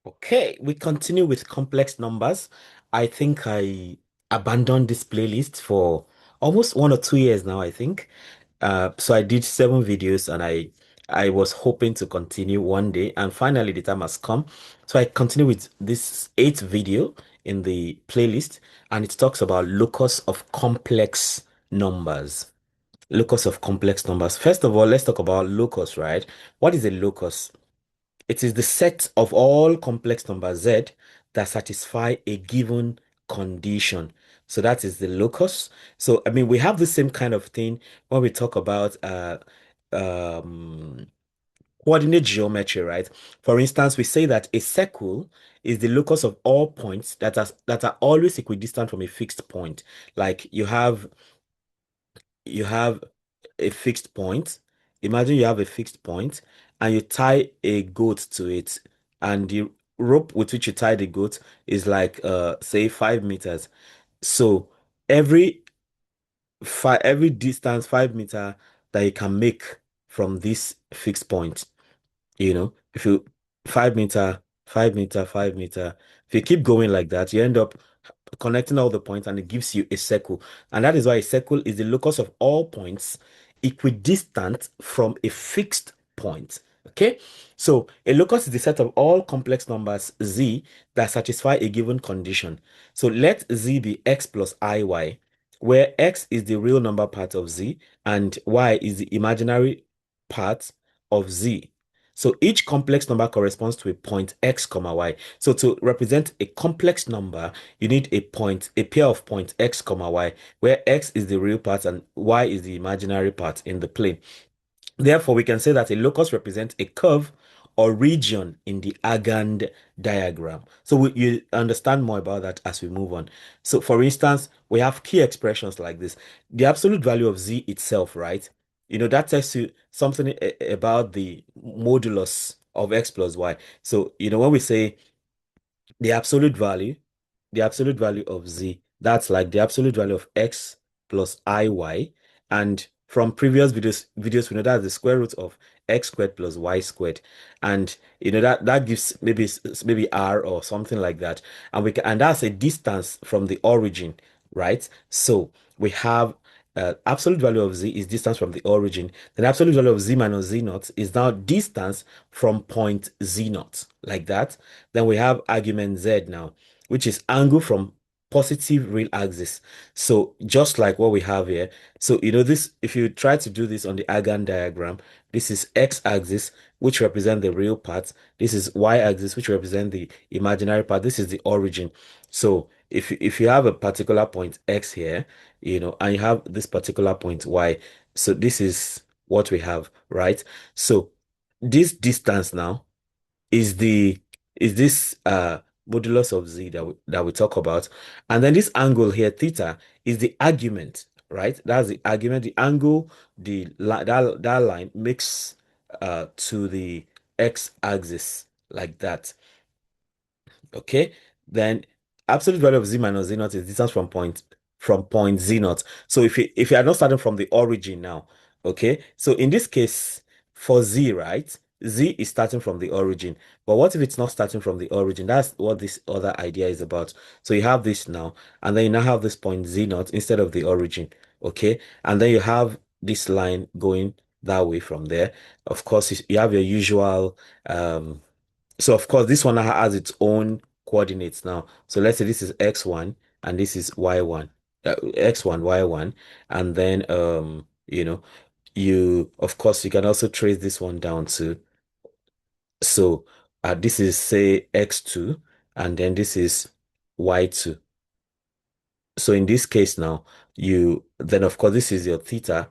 Okay, we continue with complex numbers. I think I abandoned this playlist for almost 1 or 2 years now, I think. So I did 7 videos and I was hoping to continue one day, and finally the time has come. So I continue with this eighth video in the playlist, and it talks about locus of complex numbers. Locus of complex numbers. First of all, let's talk about locus, right? What is a locus? It is the set of all complex numbers Z that satisfy a given condition. So that is the locus. So, I mean, we have the same kind of thing when we talk about um, coordinate geometry, right? For instance, we say that a circle is the locus of all points that are always equidistant from a fixed point. Like you have a fixed point. Imagine you have a fixed point and you tie a goat to it, and the rope with which you tie the goat is like say 5 meters. So every every distance 5 meter that you can make from this fixed point, if you 5 meter, 5 meter, 5 meter, if you keep going like that, you end up connecting all the points and it gives you a circle. And that is why a circle is the locus of all points equidistant from a fixed point. Okay, so a locus is the set of all complex numbers z that satisfy a given condition. So let z be x plus iy, where x is the real number part of z and y is the imaginary part of z. So each complex number corresponds to a point x comma y. So to represent a complex number, you need a pair of points x comma y, where x is the real part and y is the imaginary part in the plane. Therefore, we can say that a locus represents a curve or region in the Argand diagram. So you understand more about that as we move on. So for instance, we have key expressions like this. The absolute value of z itself, right? That tells you something about the modulus of x plus y. So, when we say the absolute value, the absolute value of z, that's like the absolute value of x plus iy. And from previous videos, we know that's the square root of x squared plus y squared. And that gives maybe r or something like that. And that's a distance from the origin, right? So we have absolute value of z is distance from the origin. Then absolute value of z minus z naught is now distance from point z naught, like that. Then we have argument z now, which is angle from positive real axis. So just like what we have here. So this, if you try to do this on the Argand diagram, this is x-axis, which represent the real part. This is y-axis, which represent the imaginary part. This is the origin. So if you have a particular point x here, and you have this particular point y, so this is what we have, right? So this distance now is the is this modulus of z that we talk about, and then this angle here theta is the argument, right? That's the argument. The angle, that line makes to the x-axis, like that. Okay, then absolute value of z minus z naught is distance from point z naught. So if you are not starting from the origin now, okay, so in this case for z, right, z is starting from the origin. But what if it's not starting from the origin? That's what this other idea is about. So you have this now, and then you now have this point z naught instead of the origin. Okay, and then you have this line going that way from there. Of course, you have your usual so of course this one has its own coordinates now. So let's say this is x1 and this is y1. X1, y1, and then you of course you can also trace this one down too. So this is say x2 and then this is y2. So in this case now, then of course this is your theta,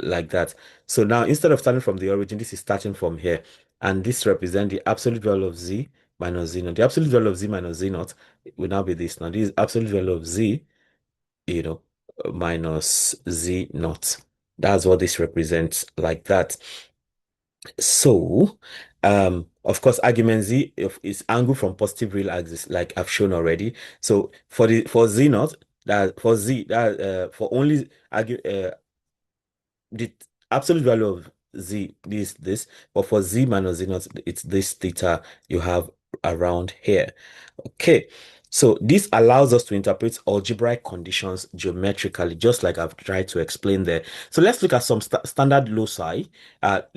like that. So now instead of starting from the origin, this is starting from here. And this represents the absolute value of z minus z naught. The absolute value of z minus z naught will now be this. Now this is absolute value of z, you know, minus z naught. That's what this represents, like that. So, of course, argument z is angle from positive real axis, like I've shown already. So for z naught, that for z that for only argue the absolute value of z this, but for z minus z naught, it's this theta you have around here. Okay, so this allows us to interpret algebraic conditions geometrically, just like I've tried to explain there. So let's look at some standard loci.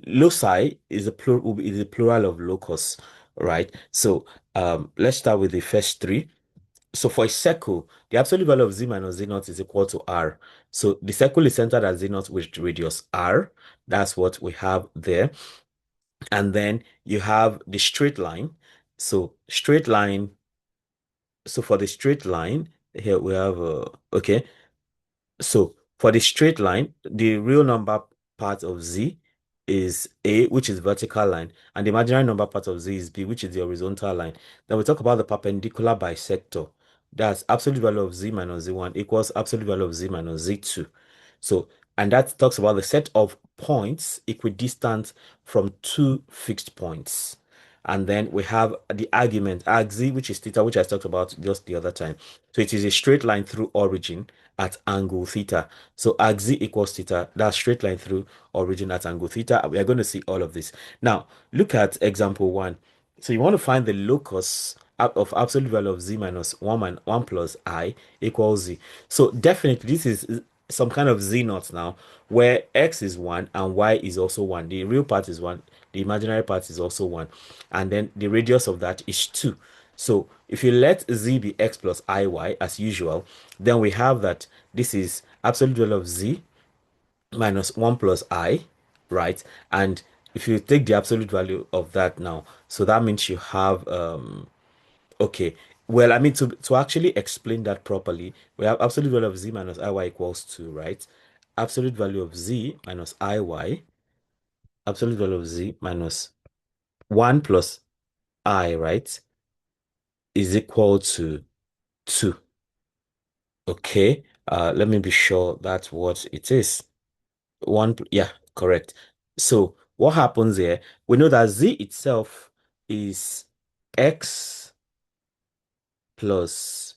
Loci is a plural of locus, right? So let's start with the first three. So for a circle, the absolute value of z minus z naught is equal to r. So the circle is centered at z naught with radius r. That's what we have there. And then you have the straight line. So straight line. So for the straight line, here we have okay. So for the straight line, the real number part of z is a, which is vertical line, and the imaginary number part of z is b, which is the horizontal line. Then we talk about the perpendicular bisector. That's absolute value of z minus z1 equals absolute value of z minus z2. So, and that talks about the set of points equidistant from two fixed points. And then we have the argument, argz, which is theta, which I talked about just the other time. So it is a straight line through origin at angle theta. So argz equals theta, that's straight line through origin at angle theta. We are going to see all of this. Now, look at example 1. So you want to find the locus of absolute value of z minus 1 plus I equals z. So definitely this is some kind of z naught now, where x is 1 and y is also 1. The real part is 1, the imaginary part is also 1, and then the radius of that is 2. So if you let z be x plus iy as usual, then we have that this is absolute value of z minus 1 plus I, right? And if you take the absolute value of that now, so that means you have okay. Well, I mean, to actually explain that properly, we have absolute value of z minus iy equals 2, right? Absolute value of z minus iy, absolute value of z minus 1 plus I, right, is equal to 2. Okay. Let me be sure that's what it is. Yeah, correct. So what happens here? We know that z itself is x plus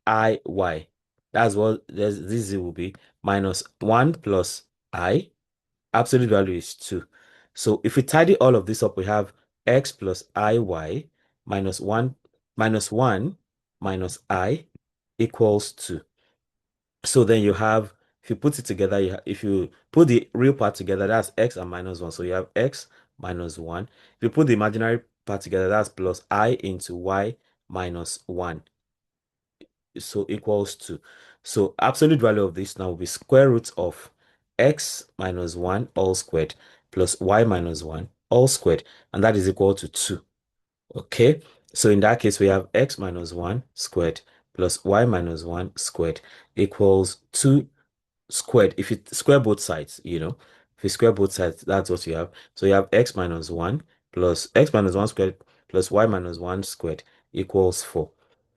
iy. That's what this z will be, minus 1 plus I. Absolute value is 2. So if we tidy all of this up, we have x plus iy minus 1 minus I equals 2. So then you have, if you put it together, if you put the real part together, that's x and minus 1. So you have x minus 1. If you put the imaginary part together, that's plus I into y minus 1. So equals 2. So absolute value of this now will be square root of x minus 1 all squared plus y minus 1 all squared. And that is equal to 2. Okay, so in that case, we have x minus 1 squared plus y minus 1 squared equals 2 squared. If you square both sides, if you square both sides, that's what you have. So you have x minus 1 plus x minus 1 squared plus y minus 1 squared equals 4.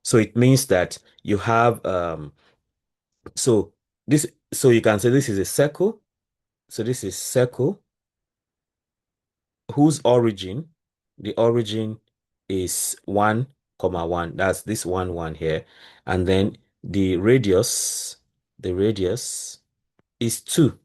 So it means that you have, so so you can say this is a circle. So this is circle whose origin, the origin is 1 comma 1. That's this 1 1 here. And then the radius is 2.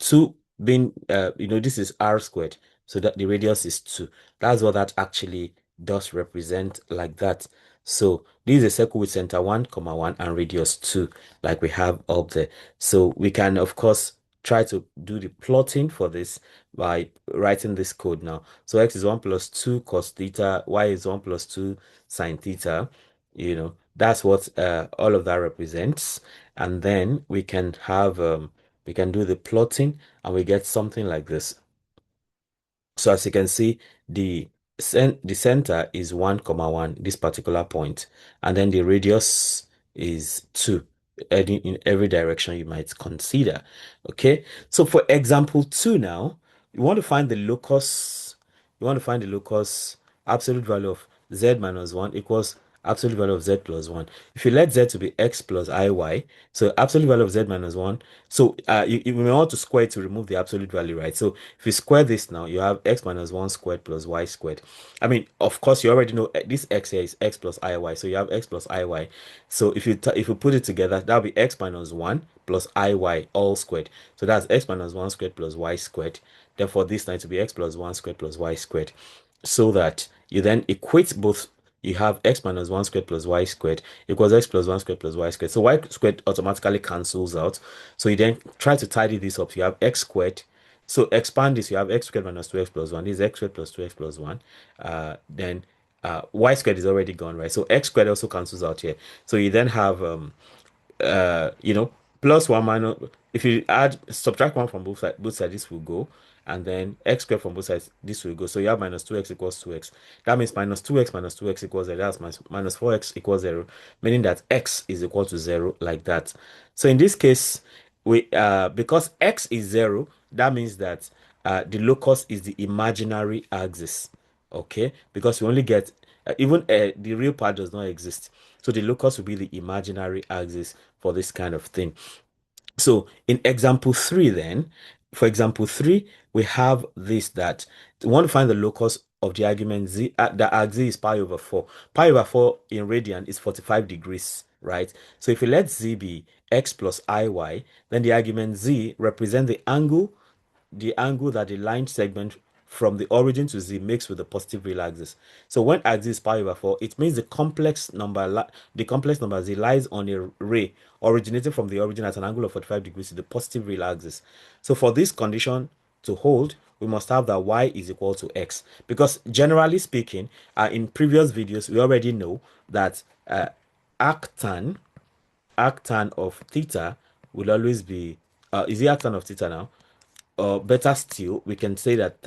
2 being this is r squared, so that the radius is 2. That's what that actually does represent, like that. So this is a circle with center 1 comma 1 and radius 2, like we have up there. So we can of course try to do the plotting for this by writing this code now. So x is 1 plus 2 cos theta, y is 1 plus 2 sine theta. That's what all of that represents. And then we can have we can do the plotting and we get something like this. So as you can see, the center is 1 comma 1, this particular point, and then the radius is 2 in every direction you might consider. Okay, so for example 2 now, you want to find the locus, absolute value of z minus 1 equals absolute value of z plus 1. If you let z to be x plus iy, so absolute value of z minus 1. So you may want to square it to remove the absolute value, right? So if you square this now, you have x minus 1 squared plus y squared. I mean, of course, you already know this x here is x plus iy. So you have x plus iy. So if you put it together, that'll be x minus 1 plus iy all squared. So that's x minus 1 squared plus y squared. Therefore, this time to be x plus 1 squared plus y squared. So that You then equate both. You have x minus 1 squared plus y squared equals x plus 1 squared plus y squared. So y squared automatically cancels out. So you then try to tidy this up. You have x squared. So expand this. You have x squared minus 2x plus 1. This is x squared plus 2x plus 1. Then y squared is already gone, right? So x squared also cancels out here. So you then have you know, plus one minus, if you add, subtract one from both sides, this will go, and then x squared from both sides, this will go. So you have minus 2x equals 2x. That means minus 2x minus 2x equals 0. That's minus 4x equals 0, meaning that x is equal to 0, like that. So in this case, we because x is 0, that means that the locus is the imaginary axis. Okay, because we only get even the real part does not exist. So the locus will be the imaginary axis for this kind of thing. So in example 3 then, for example 3, we have this, that we want to find the locus of the argument z, the axis is pi over 4. Pi over 4 in radian is 45 degrees, right? So if we let z be x plus iy, then the argument z represent the angle that the line segment from the origin to z makes with the positive real axis. So when axis is pi over 4, it means the complex number z lies on a ray originating from the origin at an angle of 45 degrees to the positive real axis. So for this condition to hold, we must have that y is equal to x, because generally speaking, in previous videos we already know that arctan arctan of theta will always be is it arctan of theta now? Or better still, we can say that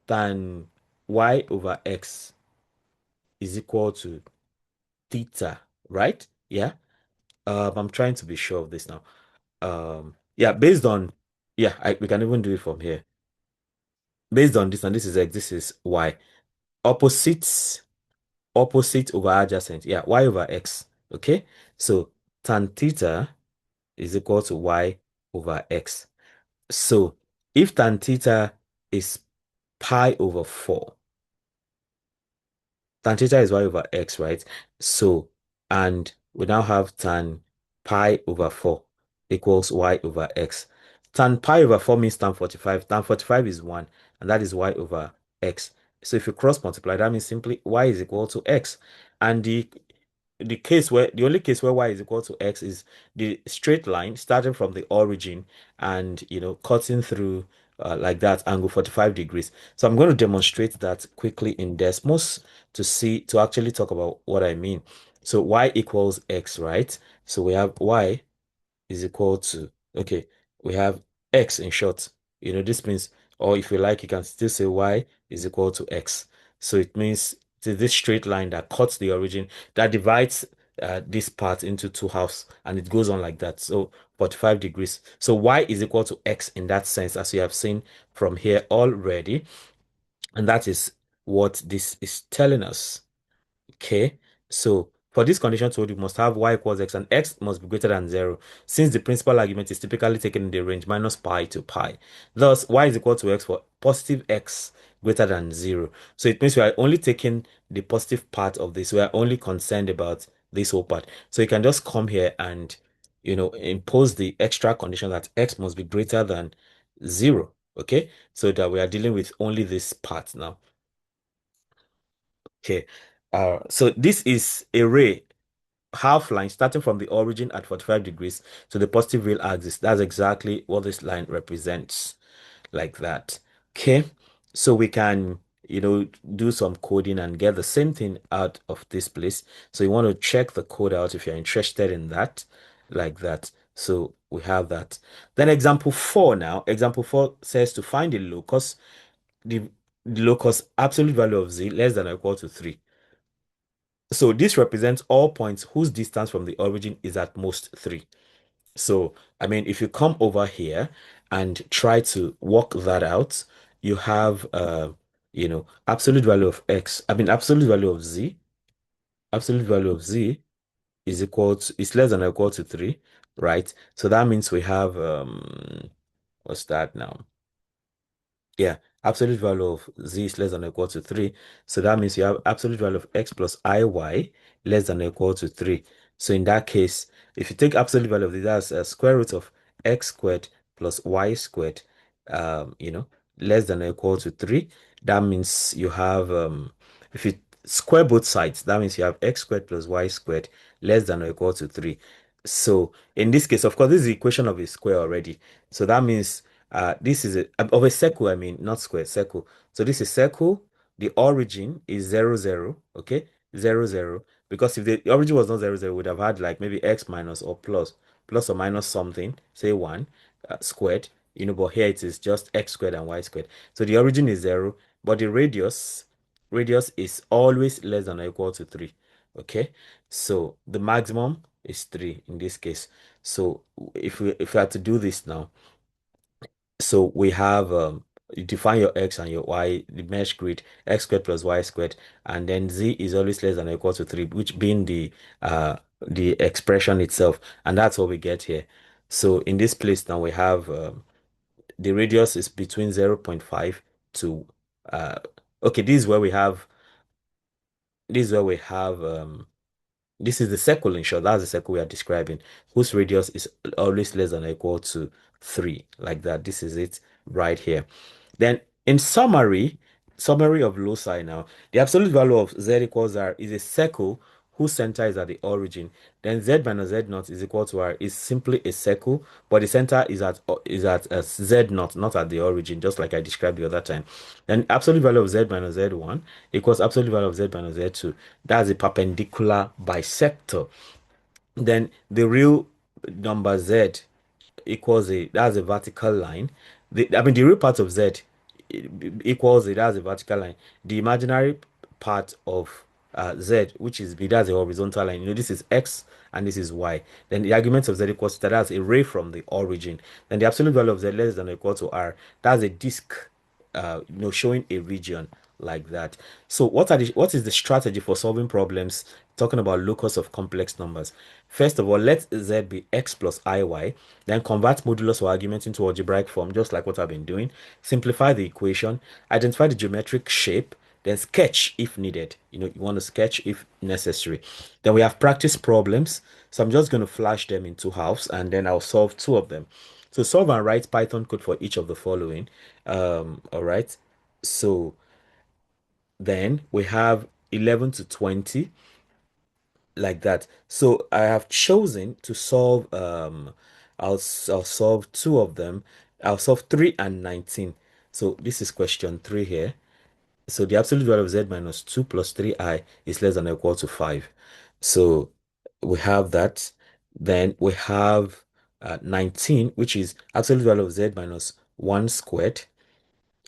tan y over x is equal to theta, right? Yeah. I'm trying to be sure of this now. Yeah, based on, yeah, we can even do it from here. Based on this, and this is y. Opposites, opposite over adjacent. Yeah, y over x. Okay. So tan theta is equal to y over x. So if tan theta is pi over 4, tan theta is y over x, right? So, and we now have tan pi over 4 equals y over x. Tan pi over 4 means tan 45. Tan 45 is 1, and that is y over x. So if you cross multiply, that means simply y is equal to x. And the only case where y is equal to x is the straight line starting from the origin and cutting through like that, angle 45 degrees. So I'm going to demonstrate that quickly in Desmos to actually talk about what I mean. So y equals x, right? So we have y is equal to, okay, we have x in short. This means, or if you like, you can still say y is equal to x. So it means it is this straight line that cuts the origin, that divides this part into two halves, and it goes on like that. So 45 degrees. So y is equal to x in that sense, as you have seen from here already. And that is what this is telling us. Okay, so for this condition to hold, you must have y equals x, and x must be greater than 0, since the principal argument is typically taken in the range minus pi to pi. Thus, y is equal to x for positive x greater than 0. So it means we are only taking the positive part of this. We are only concerned about this whole part. So you can just come here and, impose the extra condition that x must be greater than 0. Okay, so that we are dealing with only this part now. Okay, so this is a ray half line starting from the origin at 45 degrees to the positive real axis. That's exactly what this line represents, like that. Okay, so we can, do some coding and get the same thing out of this place. So you want to check the code out if you're interested in that, like that. So we have that. Then example 4 now. Example 4 says to find the locus absolute value of z less than or equal to 3. So this represents all points whose distance from the origin is at most 3. So, I mean, if you come over here and try to work that out, you have, absolute value of x, absolute value of z, absolute value of z is less than or equal to 3, right? So that means we have, what's that now? Yeah, absolute value of z is less than or equal to 3. So that means you have absolute value of x plus iy less than or equal to 3. So in that case, if you take absolute value of this, that's a square root of x squared plus y squared, less than or equal to 3. That means you have if you square both sides, that means you have x squared plus y squared less than or equal to 3. So in this case, of course, this is the equation of a square already. So that means this is of a circle, I mean, not square, circle. So this is circle. The origin is 0, 0, okay? 0, 0. Because if the origin was not 0, 0, we would have had like maybe x minus or plus or minus something, say 1 squared, but here it is just x squared and y squared. So the origin is 0, but the radius is always less than or equal to 3. Okay, so the maximum is 3 in this case. So if we had to do this now, so we have you define your x and your y, the mesh grid, x squared plus y squared, and then z is always less than or equal to 3, which being the expression itself, and that's what we get here. So in this place now we have the radius is between 0.5 to uh okay, this is where we have this is the circle in short. That's the circle we are describing, whose radius is always less than or equal to 3, like that. This is it right here. Then in summary of loci now, the absolute value of z equals r is a circle whose center is at the origin. Then z minus z naught is equal to r is simply a circle, but the center is at z naught, not at the origin, just like I described the other time. Then absolute value of z minus z1 equals absolute value of z minus z2. That's a perpendicular bisector. Then the real number z equals that's a vertical line. The real part of z equals that's a vertical line. The imaginary part of z, which is b, that's a horizontal line. This is x and this is y. Then the argument of z equals to that's a ray from the origin. Then the absolute value of z less than or equal to r, that's a disk showing a region like that. So what is the strategy for solving problems talking about locus of complex numbers? First of all, let z be x plus iy, then convert modulus or argument into algebraic form, just like what I've been doing. Simplify the equation, identify the geometric shape, then sketch if needed. You want to sketch if necessary. Then we have practice problems. So I'm just going to flash them into halves and then I'll solve two of them. So solve and write Python code for each of the following. All right. So then we have 11 to 20 like that. So I have chosen to solve I'll solve two of them. I'll solve 3 and 19. So this is question 3 here. So the absolute value of z minus 2 plus 3i is less than or equal to 5. So we have that. Then we have 19, which is absolute value of z minus 1 squared.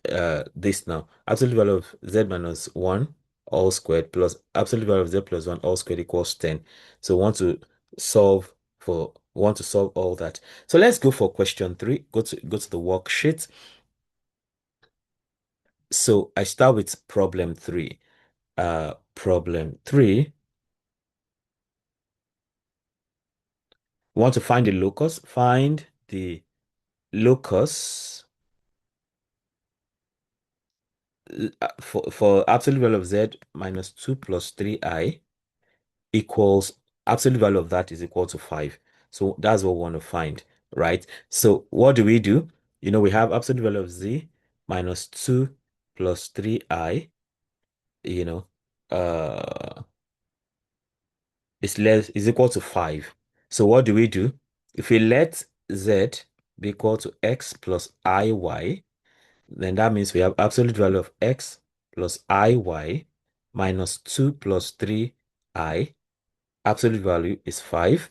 This now, absolute value of z minus 1 all squared plus absolute value of z plus 1 all squared equals 10. So we want to solve all that. So let's go for question 3. Go to the worksheet. So I start with problem 3. Problem 3, we want to find the locus. Find the locus for absolute value of z minus 2 plus 3i equals absolute value of that is equal to 5. So that's what we want to find, right? So what do? We have absolute value of z minus 2 plus 3i, you know, uh, is equal to 5. So what do? If we let z be equal to x plus iy, then that means we have absolute value of x plus iy minus 2 plus 3i. Absolute value is 5.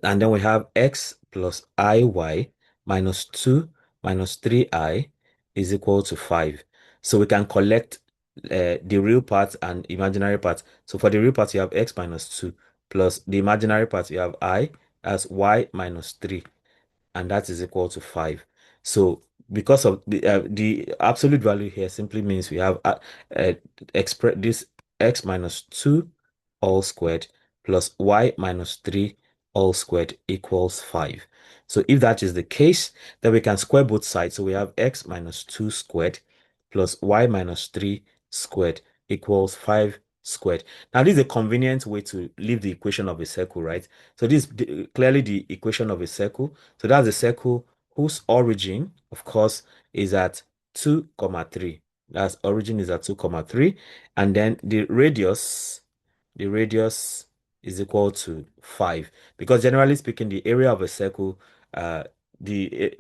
And then we have x plus iy minus 2 minus 3i is equal to 5. So we can collect the real part and imaginary part. So for the real part, you have x minus 2 plus the imaginary part, you have I as y minus 3, and that is equal to 5. So because of the absolute value here simply means we have express this x minus 2 all squared plus y minus 3 all squared equals 5. So if that is the case, then we can square both sides. So we have x minus 2 squared plus y minus 3 squared equals 5 squared. Now, this is a convenient way to leave the equation of a circle, right? So this is clearly the equation of a circle. So that's a circle whose origin, of course, is at 2, 3. That's origin is at 2 comma 3. And then the radius is equal to 5. Because generally speaking, the area of a circle, uh, the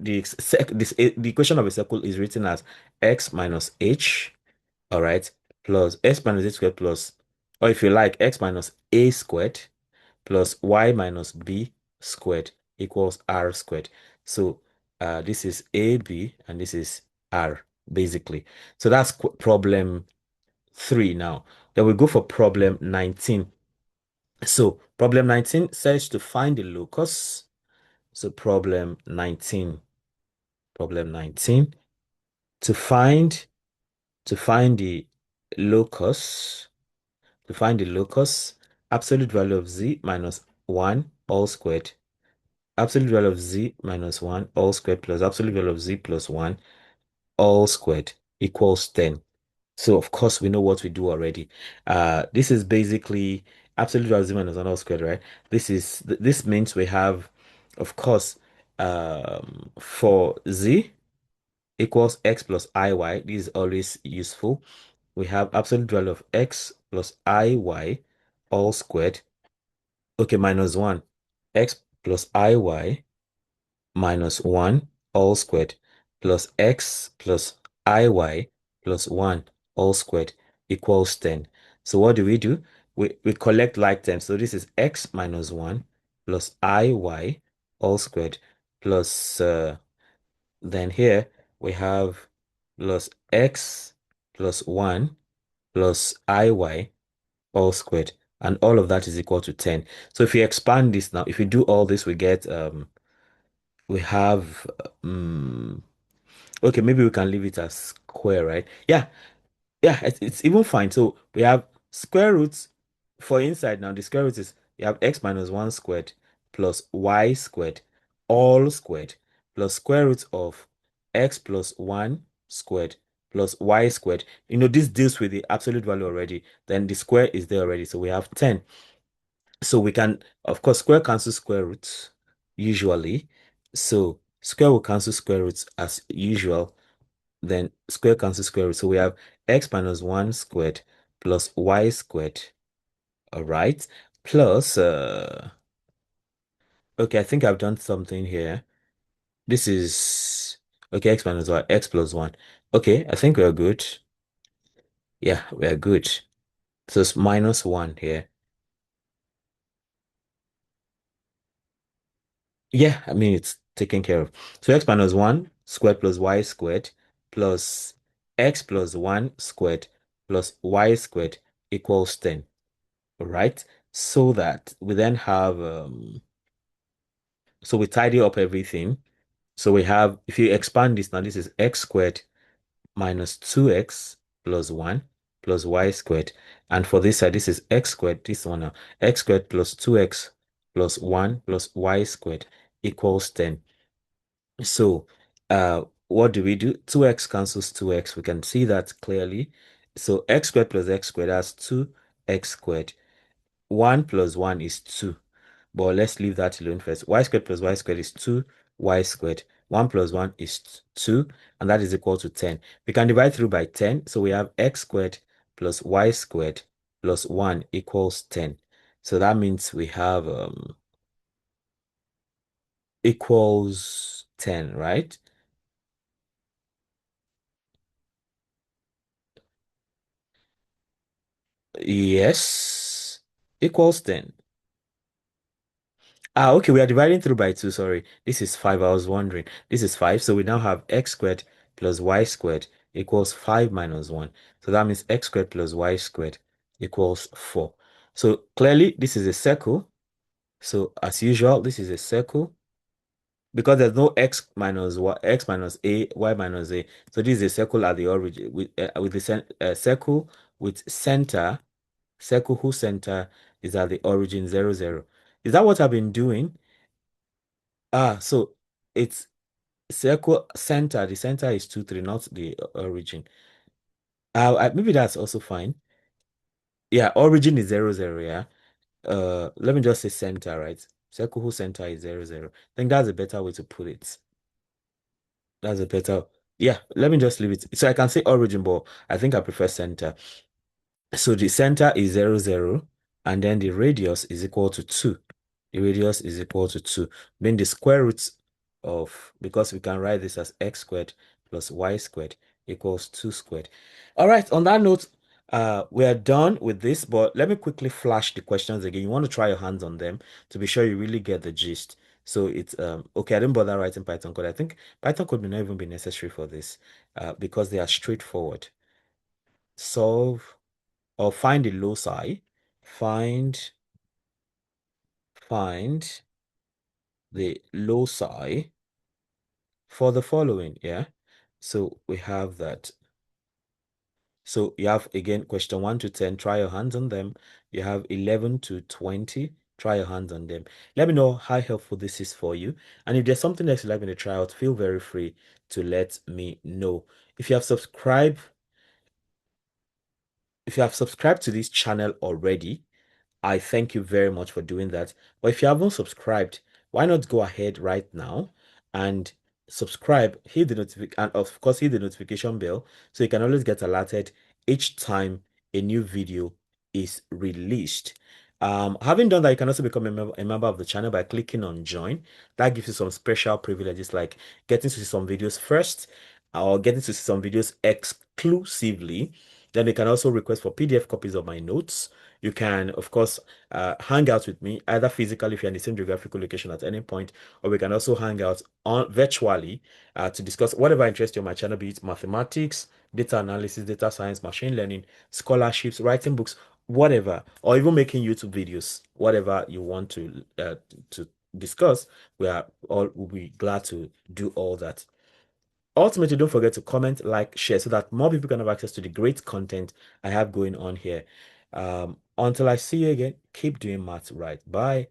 equation of a circle is written as x minus h, all right, plus x minus h squared plus, or if you like, x minus a squared plus y minus b squared equals r squared. So this is ab and this is r basically. So that's problem 3 now. Then we go for problem 19. So problem 19 says to find the locus. So problem 19 to find the locus, absolute value of z minus 1 all squared, absolute value of z minus 1 all squared plus absolute value of z plus 1 all squared equals 10. So of course we know what we do already. This is basically absolute value of z minus 1 all squared, right? This means we have, of course, for z equals x plus iy. This is always useful. We have absolute value of x plus iy all squared. Okay, minus 1. X plus iy minus 1 all squared plus x plus iy plus 1 all squared equals 10. So what do? We collect like terms. So this is x minus 1 plus iy all squared plus then here we have plus x plus 1 plus iy all squared, and all of that is equal to 10. So if you expand this now, if you do all this, we have okay, maybe we can leave it as square, right? Yeah, yeah, it's even fine. So we have square roots for inside now. The square root is you have x minus 1 squared plus y squared all squared plus square root of x plus 1 squared plus y squared. This deals with the absolute value already. Then the square is there already. So we have 10. So we can, of course, square cancel square roots usually. So square will cancel square roots as usual. Then square cancel square root. So we have x minus 1 squared plus y squared. All right. Plus, okay, I think I've done something here. This is, okay, x minus y, x plus 1. Okay, I think we're good. Yeah, we're good. So it's minus 1 here. Yeah, I mean, it's taken care of. So x minus 1 squared plus y squared plus x plus 1 squared plus y squared equals 10. All right. So that we then have, so we tidy up everything. So we have, if you expand this now, this is x squared minus 2x plus 1 plus y squared. And for this side, this is x squared, this one now, x squared plus 2x plus 1 plus y squared equals 10. So, what do? 2x cancels 2x. We can see that clearly. So, x squared plus x squared, that's 2x squared. 1 plus 1 is 2. But let's leave that alone first. Y squared plus y squared is 2y squared. 1 plus 1 is 2, and that is equal to 10. We can divide through by 10. So, we have x squared plus y squared plus 1 equals 10. So, that means we have equals 10, right? Yes, equals 10. Ah, okay, we are dividing through by 2, sorry. This is 5, I was wondering. This is 5, so we now have x squared plus y squared equals 5 minus 1. So that means x squared plus y squared equals 4. So clearly, this is a circle. So as usual, this is a circle because there's no x minus y, x minus a, y minus a. So this is a circle at the origin with the circle with circle whose center is at the origin 0, 0. Is that what I've been doing? So it's circle center. The center is 2, 3, not the origin. Maybe that's also fine. Yeah, origin is 0, 0, yeah. Let me just say center, right? Circle whose center is 0, 0. I think that's a better way to put it. That's a better. Yeah, let me just leave it. So I can say origin, but I think I prefer center. So the center is 0, 0, and then the radius is equal to 2. The radius is equal to 2, being the square root of, because we can write this as x squared plus y squared equals 2 squared. All right, on that note, we are done with this, but let me quickly flash the questions again. You want to try your hands on them to be sure you really get the gist. So it's okay, I didn't bother writing Python code. I think Python code may not even be necessary for this because they are straightforward. Solve or find the loci, find find the loci for the following. Yeah, so we have that. So you have again question 1 to 10, try your hands on them. You have 11 to 20, try your hands on them. Let me know how helpful this is for you, and if there's something else you'd like me to try out, feel very free to let me know. If you have subscribed if you have subscribed to this channel already, I thank you very much for doing that. But if you haven't subscribed, why not go ahead right now and subscribe, hit the notification, and of course hit the notification bell so you can always get alerted each time a new video is released. Having done that, you can also become a member of the channel by clicking on join. That gives you some special privileges like getting to see some videos first or getting to see some videos exclusively. Then you can also request for PDF copies of my notes. You can, of course, hang out with me either physically if you're in the same geographical location at any point, or we can also hang out on virtually to discuss whatever interests you on my channel, be it mathematics, data analysis, data science, machine learning, scholarships, writing books, whatever, or even making YouTube videos, whatever you want to discuss. We'll be glad to do all that. Ultimately, don't forget to comment, like, share so that more people can have access to the great content I have going on here. Until I see you again, keep doing maths right. Bye.